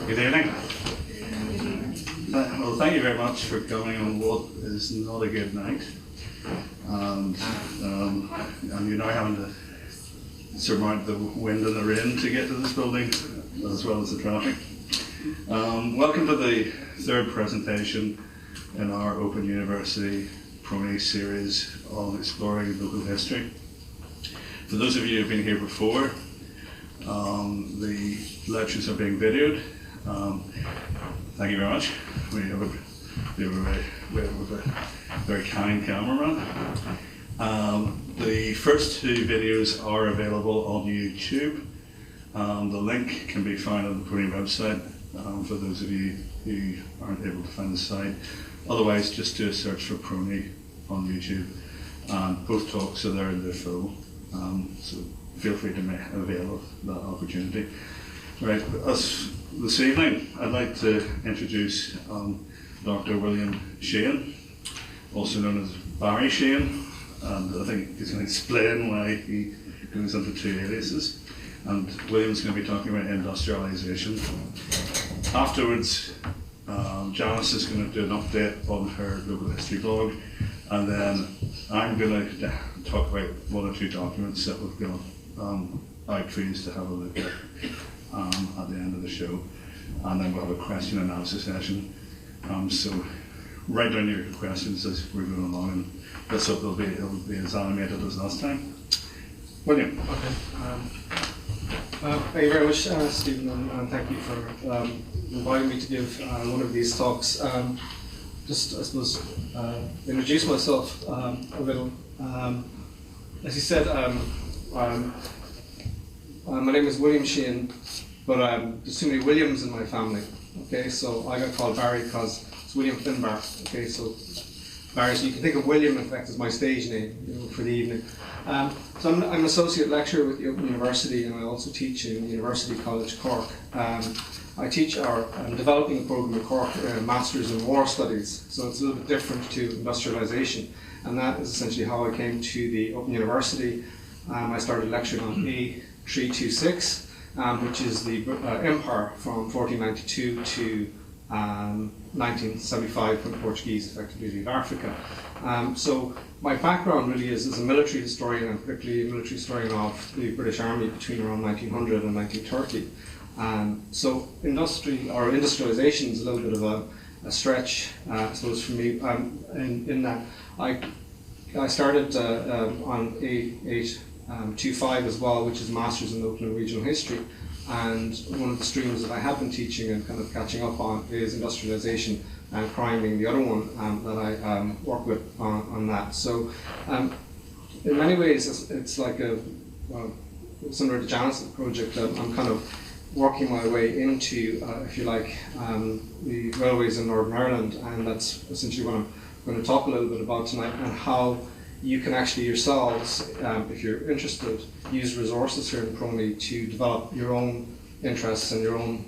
Good evening. Well, thank you very much for coming on what is not a good night. And you're now having to surmount the wind and the rain to get to this building, as well as the traffic. Welcome to the third presentation in our Open University PRONI series on exploring local history. For those of you who have been here before, the lectures are being videoed. Thank you very much. We have a very kind cameraman. The first two videos are available on YouTube. The link can be found on the PRONI website for those of you who aren't able to find the site. Otherwise, just do a search for PRONI on YouTube. Both talks are there in their full, so feel free to make avail of that opportunity. Right, this evening, I'd like to introduce Dr. William Sheehan, also known as Barry Sheehan, and I think he's going to explain why he goes under two aliases. And William's going to be talking about industrialization. Afterwards, Janice is going to do an update on her local history blog, and then I'm going to talk about one or two documents that we've got out for you to have a look at the end of the show, and then we'll have a question and answer session. So write down your questions as we're going along, and let's hope it'll be as animated as last time. William. Okay. Thank you very much, Stephen, and thank you for inviting me to give one of these talks. Just, I suppose, introduce myself a little. As you said, my name is William Sheehan, but there's too many Williams in my family. Okay, so I got called Barry because it's William Finbar. Okay, so Barry. So you can think of William, in fact, as my stage name, for the evening. So I'm an associate lecturer with the Open University, and I also teach in University College Cork. I teach I'm developing a program at Cork, Masters in War Studies, so it's a little bit different to industrialization, and that is essentially how I came to the Open University. I started lecturing on A326, which is the empire from 1492 to 1975, when the Portuguese effectively leave Africa. So my background really is as a military historian, and particularly a military historian of the British Army between around 1900 and 1930. So industrialization is a little bit of a stretch, I suppose, for me, in that I started on A825 as well, which is Masters in Local and Regional History. And one of the streams that I have been teaching and kind of catching up on is industrialization, and crime being the other one that I work with on that. So in many ways, it's like similar to Janice's project. I'm kind of working my way into, if you like, the railways in Northern Ireland, and that's essentially what I'm going to talk a little bit about tonight, and how you can actually yourselves, if you're interested, use resources here in PRONI to develop your own interests and your own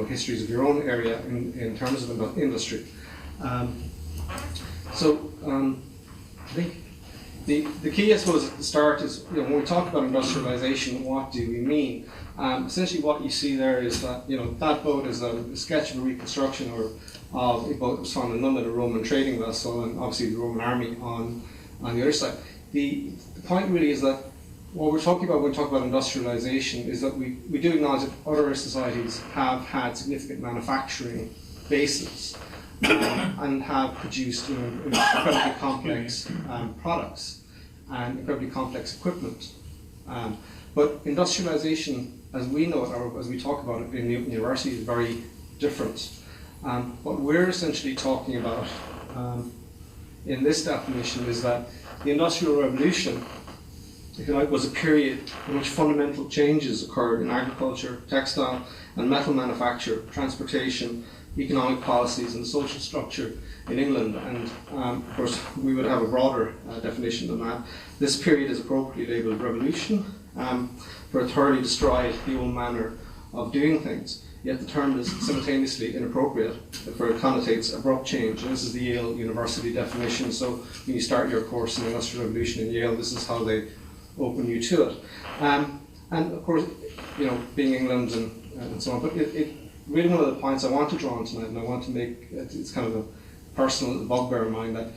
histories of your own area in terms of industry. So I think the key, I suppose, at the start is, when we talk about industrialization, what do we mean? Essentially what you see there is that, that boat is a sketch of a reconstruction of a boat that was found in London, a Roman trading vessel, and obviously the Roman army on the other side. The point really is that what we're talking about when we talk about industrialization is that we do acknowledge that other societies have had significant manufacturing bases and have produced incredibly complex products and incredibly complex equipment. But industrialization, as we know it, or as we talk about it in the Open University, is very different. What we're essentially talking about in this definition is that the Industrial Revolution, if you like, was a period in which fundamental changes occurred in agriculture, textile and metal manufacture, transportation, economic policies and social structure in England. And of course we would have a broader definition than that. This period is appropriately labelled revolution, for it thoroughly destroyed the old manner of doing things. Yet the term is simultaneously inappropriate, for it connotates abrupt change. And this is the Yale University definition. So when you start your course in the Industrial Revolution in Yale, this is how they open you to it. And of course, being England and so on, but really one of the points I want to draw on tonight, and I want to make, it's kind of a personal bugbear of mine, that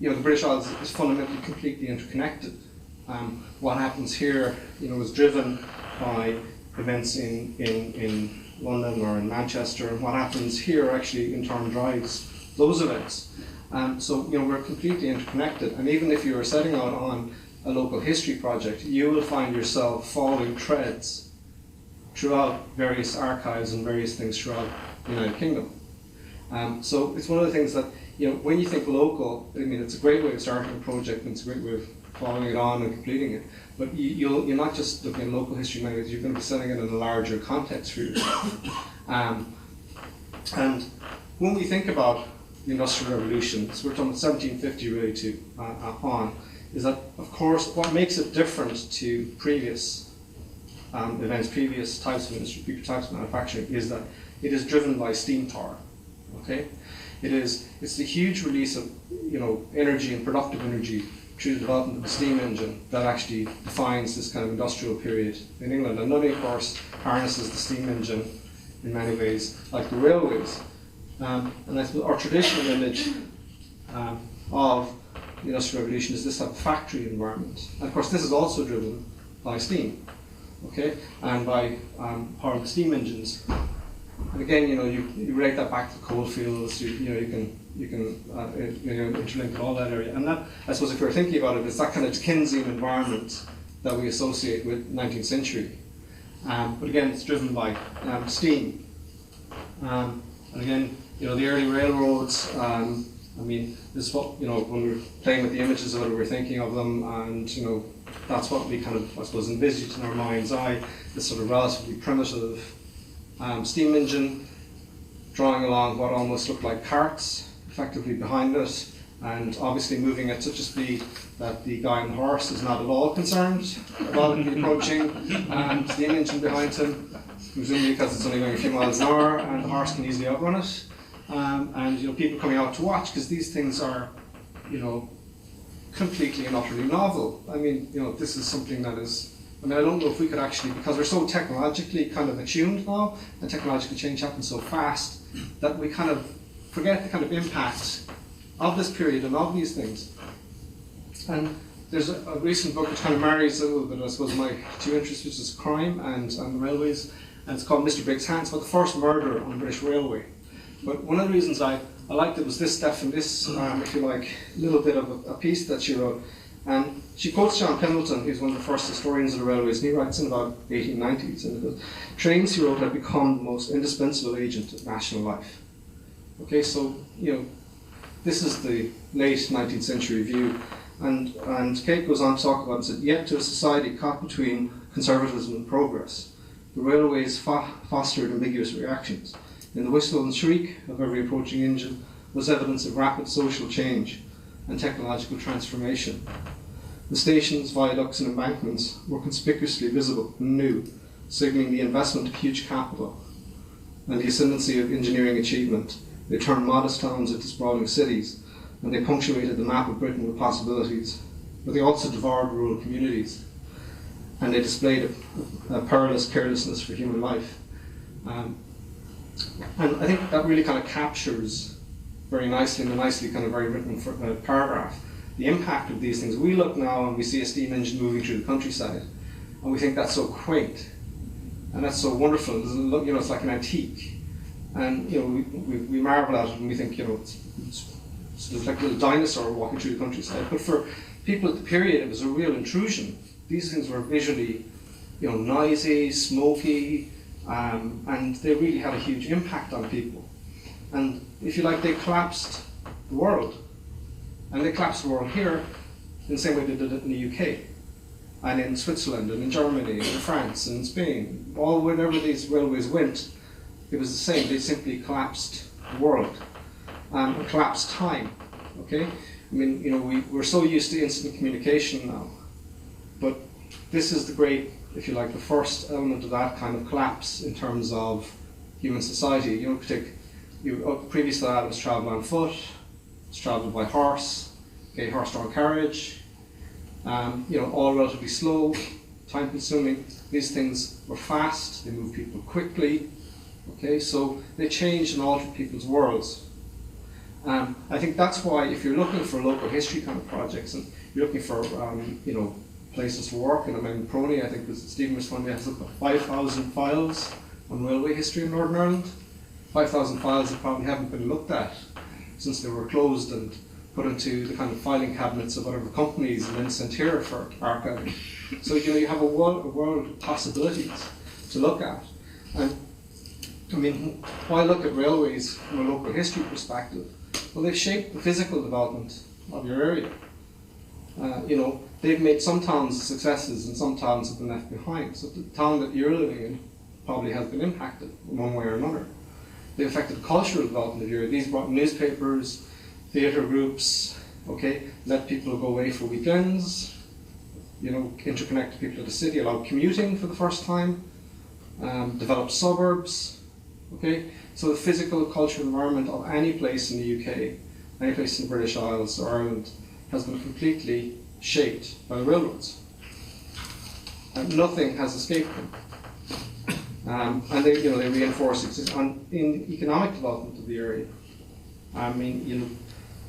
the British Isles is fundamentally completely interconnected. What happens here, is driven by events in London or in Manchester, and what happens here actually in turn drives those events. So we're completely interconnected, and even if you are setting out on a local history project, you will find yourself following threads throughout various archives and various things throughout the United Kingdom. So it's one of the things that, when you think local, I mean, it's a great way of starting a project, and it's a great way of following it on and completing it. But you're not just looking at local history language, you're going to be setting it in a larger context for yourself. And when we think about the Industrial Revolution, so we're talking 1750 really to on, is that, of course, what makes it different to previous events, previous types of industry, previous types of manufacturing, is that it is driven by steam power. Okay, it's the huge release of energy and productive energy through the development of the steam engine that actually defines this kind of industrial period in England. And nothing, of course, harnesses the steam engine in many ways like the railways. And I suppose our traditional image of the Industrial Revolution is this type of factory environment. And of course, this is also driven by steam, okay, and by power of the steam engines. And again, you relate that back to coal fields. You can interlink all that area. And that, I suppose, if you're thinking about it, it's that kind of Dickensian environment that we associate with 19th century. But again, it's driven by steam. And again, the early railroads. I mean, this is what when we were playing with the images of it, we were thinking of them, and that's what we kind of, I suppose, envisaged in our mind's eye. This sort of relatively primitive steam engine drawing along what almost looked like carts, effectively behind it, and obviously moving at such a speed that the guy on the horse is not at all concerned about the approaching steam engine behind him, presumably because it's only going a few miles an hour and the horse can easily outrun it. And people coming out to watch, because these things are, completely and utterly novel. I mean, this is something that is, I don't know if we could actually, because we're so technologically kind of attuned now, and technological change happens so fast, that we kind of forget the kind of impact of this period and of these things. And there's a recent book which kind of marries a little bit, I suppose, my two interests, which is crime and the railways, and it's called Mr. Briggs' Hands, about the first murder on the British Railway. But one of the reasons I liked it was this stuff and this, if you like, little bit of a piece that she wrote. And she quotes John Pendleton, who's one of the first historians of the railways, and he writes in about 1890s, and it goes, "Trains," he wrote, "have become the most indispensable agent of national life." Okay, so, this is the late 19th century view. And Kate goes on to talk about it and said, "Yet to a society caught between conservatism and progress, the railways fostered ambiguous reactions. In the whistle and shriek of every approaching engine was evidence of rapid social change and technological transformation. The stations, viaducts and embankments were conspicuously visible and new, signalling the investment of huge capital and the ascendancy of engineering achievement. They turned modest towns into sprawling cities, and they punctuated the map of Britain with possibilities, but they also devoured rural communities, and they displayed a perilous carelessness for human life." And I think that really kind of captures very nicely, in a nicely kind of very written paragraph, the impact of these things. We look now and we see a steam engine moving through the countryside, and we think that's so quaint, and that's so wonderful. It's like an antique, and we marvel at it and we think it's sort of like a little dinosaur walking through the countryside. But for people at the period, it was a real intrusion. These things were visually, noisy, smoky, and they really had a huge impact on people. And if you like, they collapsed the world. And they collapsed the world here in the same way they did it in the UK, and in Switzerland, and in Germany, and in France, and in Spain. Wherever these railways went, it was the same. They simply collapsed the world, and collapsed time. Okay? I mean, we're so used to instant communication now, but this is the great, if you like, the first element of that kind of collapse in terms of human society. Previous to that, it was travel on foot, it's travel by horse, okay, horse-drawn carriage, all relatively slow, time-consuming. These things were fast, they moved people quickly, Okay, so they changed and altered people's worlds. I think that's why if you're looking for local history kind of projects and you're looking for places to work, and I mean PRONI, I think Stephen was telling me, has about 5,000 files on railway history in Northern Ireland. 5,000 files that probably haven't been looked at since they were closed and put into the kind of filing cabinets of whatever companies and then sent here for archiving. So you have a world of possibilities to look at. And I mean, why look at railways from a local history perspective? Well, they've shaped the physical development of your area. They've made some towns successes and some towns have been left behind. So the town that you're living in probably has been impacted in one way or another. They affected the cultural development of your area. These brought newspapers, theatre groups, let people go away for weekends, interconnect people to the city, allowed commuting for the first time, developed suburbs, So the physical cultural environment of any place in the UK, any place in the British Isles or Ireland, has been completely shaped by the railroads. And nothing has escaped them. And they reinforce it. And in economic development of the area, I mean,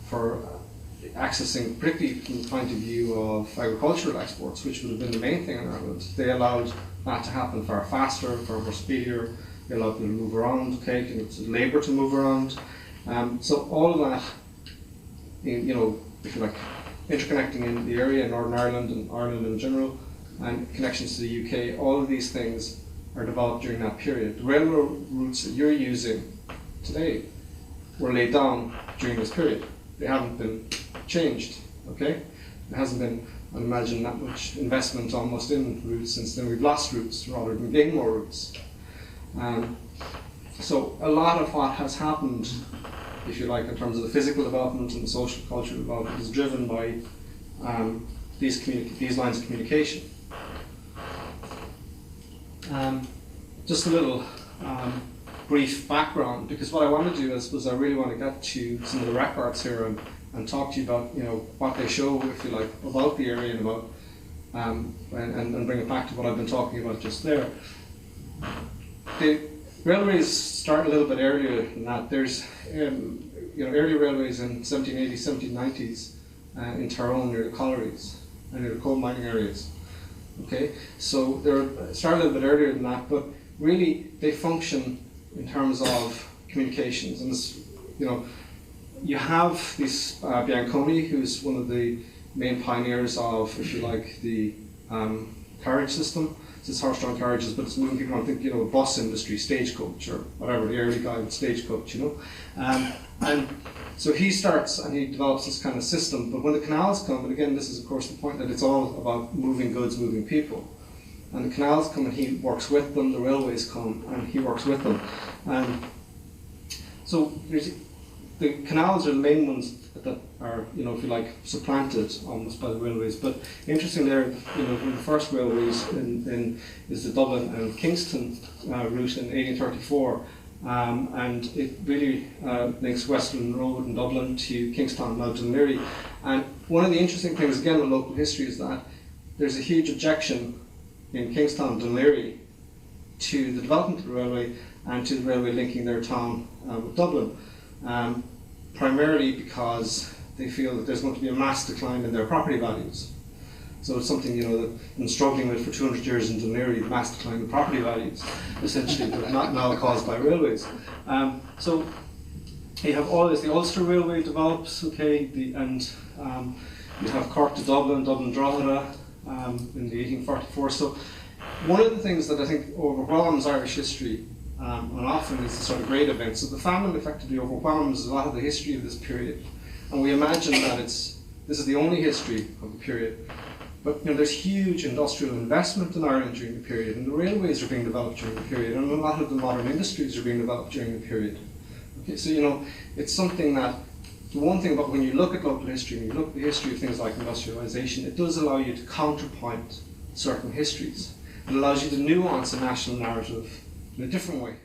for accessing, particularly from the point of view of agricultural exports, which would have been the main thing in Ireland, they allowed that to happen far faster, far more speedier. They allowed people to move around, labour to move around. So all of that, if you like, interconnecting in the area in Northern Ireland and Ireland in general, and connections to the UK, all of these things are developed during that period. The railroad routes that you're using today were laid down during this period. They haven't been changed, There hasn't been, I imagine, that much investment almost in routes since then. We've lost routes rather than gained more routes. So a lot of what has happened, if you like, in terms of the physical development and the social cultural development is driven by these lines of communication. Just a little brief background, because what I want to do is I really want to get to some of the records here and talk to you about what they show, if you like, about the area and about and bring it back to what I've been talking about just there. The railways start a little bit earlier than that. There's early railways in 1780s, 1790s in Tyrone near the collieries and near the coal mining areas. So they start a little bit earlier than that, but really they function in terms of communications. And this, you have this Bianconi, who's one of the main pioneers of, if you like, the carriage system. It's horse-drawn carriages, but it's moving people around. Think, bus industry, stagecoach, or whatever, the early guy with stagecoach, And so he starts and he develops this kind of system. But when the canals come, and again, this is of course the point that it's all about moving goods, moving people. And the canals come and he works with them, the railways come and he works with them. So the canals are the main ones that are, if you like, supplanted almost by the railways. But interestingly, there, one of the first railways is the Dublin and Kingston route in 1834, and it really links Western Road in Dublin to Kingstown, now Dunleary. And one of the interesting things, again, with local history is that there's a huge objection in Kingstown, Dunleary, to the development of the railway and to the railway linking their town with Dublin. Primarily because they feel that there's going to be a mass decline in their property values. So it's something that I've been struggling with for 200 years in Dunleary, the mass decline in property values, essentially, but not now caused by railways. So you have all this, the Ulster Railway develops, and you have Cork to Dublin, Dublin Drogheda in the 1844. So one of the things that I think overwhelms Irish history and often is the sort of great events. So the famine effectively overwhelms a lot of the history of this period. And we imagine that this is the only history of the period. But there's huge industrial investment in Ireland during the period, and the railways are being developed during the period, and a lot of the modern industries are being developed during the period. So it's something that, the one thing about when you look at local history, and you look at the history of things like industrialization, it does allow you to counterpoint certain histories. It allows you to nuance a national narrative in a different way.